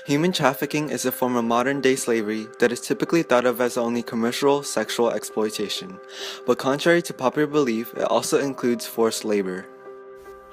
Human trafficking is a form of modern-day slavery that is typically thought of as only commercial sexual exploitation, but contrary to popular belief, it also includes forced labor.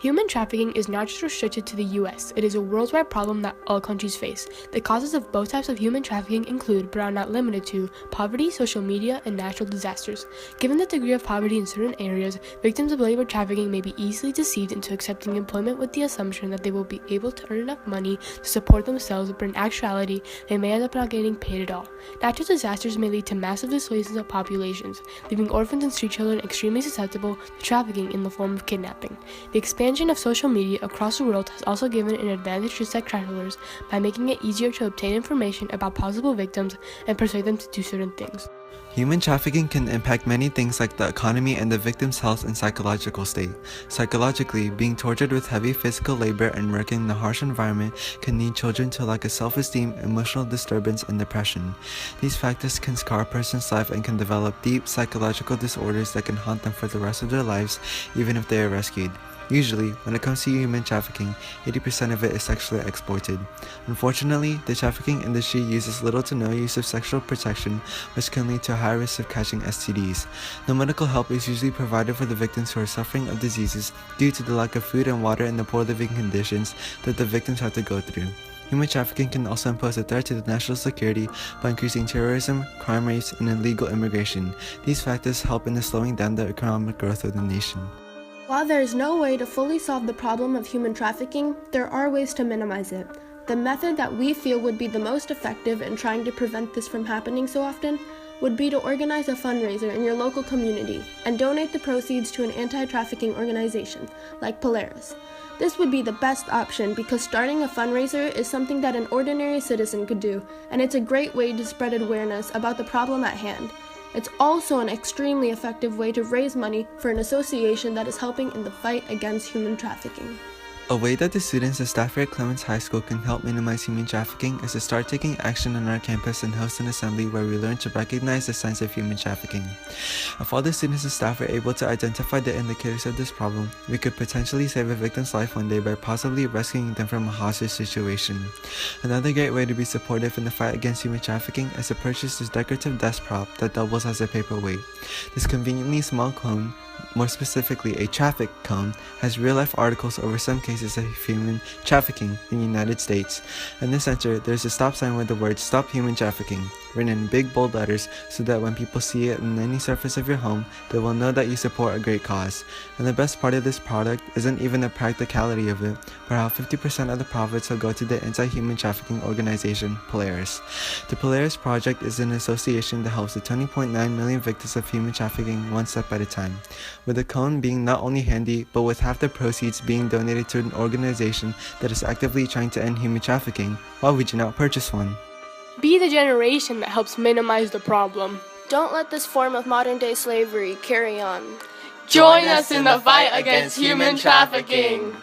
Human trafficking is not just restricted to the US, it is a worldwide problem that all countries face. The causes of both types of human trafficking include, but are not limited to, poverty, social media, and natural disasters. Given the degree of poverty in certain areas, victims of labor trafficking may be easily deceived into accepting employment with the assumption that they will be able to earn enough money to support themselves, but in actuality, they may end up not getting paid at all. Natural disasters may lead to massive displacement of populations, leaving orphans and street children extremely susceptible to trafficking in the form of kidnapping. The expansion of social media across the world has also given an advantage to sex traffickers by making it easier to obtain information about possible victims and persuade them to do certain things. Human trafficking can impact many things like the economy and the victim's health and psychological state. Psychologically, being tortured with heavy physical labor and working in a harsh environment can lead children to lack of self-esteem, emotional disturbance, and depression. These factors can scar a person's life and can develop deep psychological disorders that can haunt them for the rest of their lives, even if they are rescued. Usually, when it comes to human trafficking, 80% of it is sexually exploited. Unfortunately, the trafficking industry uses little to no use of sexual protection, which can lead to a high risk of catching STDs. No medical help is usually provided for the victims who are suffering of diseases due to the lack of food and water and the poor living conditions that the victims have to go through. Human trafficking can also impose a threat to the national security by increasing terrorism, crime rates, and illegal immigration. These factors help in the slowing down the economic growth of the nation. While there is no way to fully solve the problem of human trafficking, there are ways to minimize it. The method that we feel would be the most effective in trying to prevent this from happening so often would be to organize a fundraiser in your local community and donate the proceeds to an anti-trafficking organization, like Polaris. This would be the best option because starting a fundraiser is something that an ordinary citizen could do, and it's a great way to spread awareness about the problem at hand. It's also an extremely effective way to raise money for an association that is helping in the fight against human trafficking. A way that the students and staff here at Clements High School can help minimize human trafficking is to start taking action on our campus and host an assembly where we learn to recognize the signs of human trafficking. If all the students and staff are able to identify the indicators of this problem, we could potentially save a victim's life one day by possibly rescuing them from a hostage situation. Another great way to be supportive in the fight against human trafficking is to purchase this decorative desk prop that doubles as a paperweight. This conveniently small cone, more specifically a traffic cone, has real-life articles over some cases of human trafficking in the United States. In the center, there's a stop sign with the words "Stop Human Trafficking" written in big bold letters so that when people see it on any surface of your home, they will know that you support a great cause. And the best part of this product isn't even the practicality of it, but how 50% of the profits will go to the anti-human trafficking organization, Polaris. The Polaris Project is an association that helps the 20.9 million victims of human trafficking one step at a time, with the cone being not only handy, but with half the proceeds being donated to an organization that is actively trying to end human trafficking. Why would you not purchase one? Be the generation that helps minimize the problem. Don't let this form of modern-day slavery carry on. Join us in the fight against human trafficking!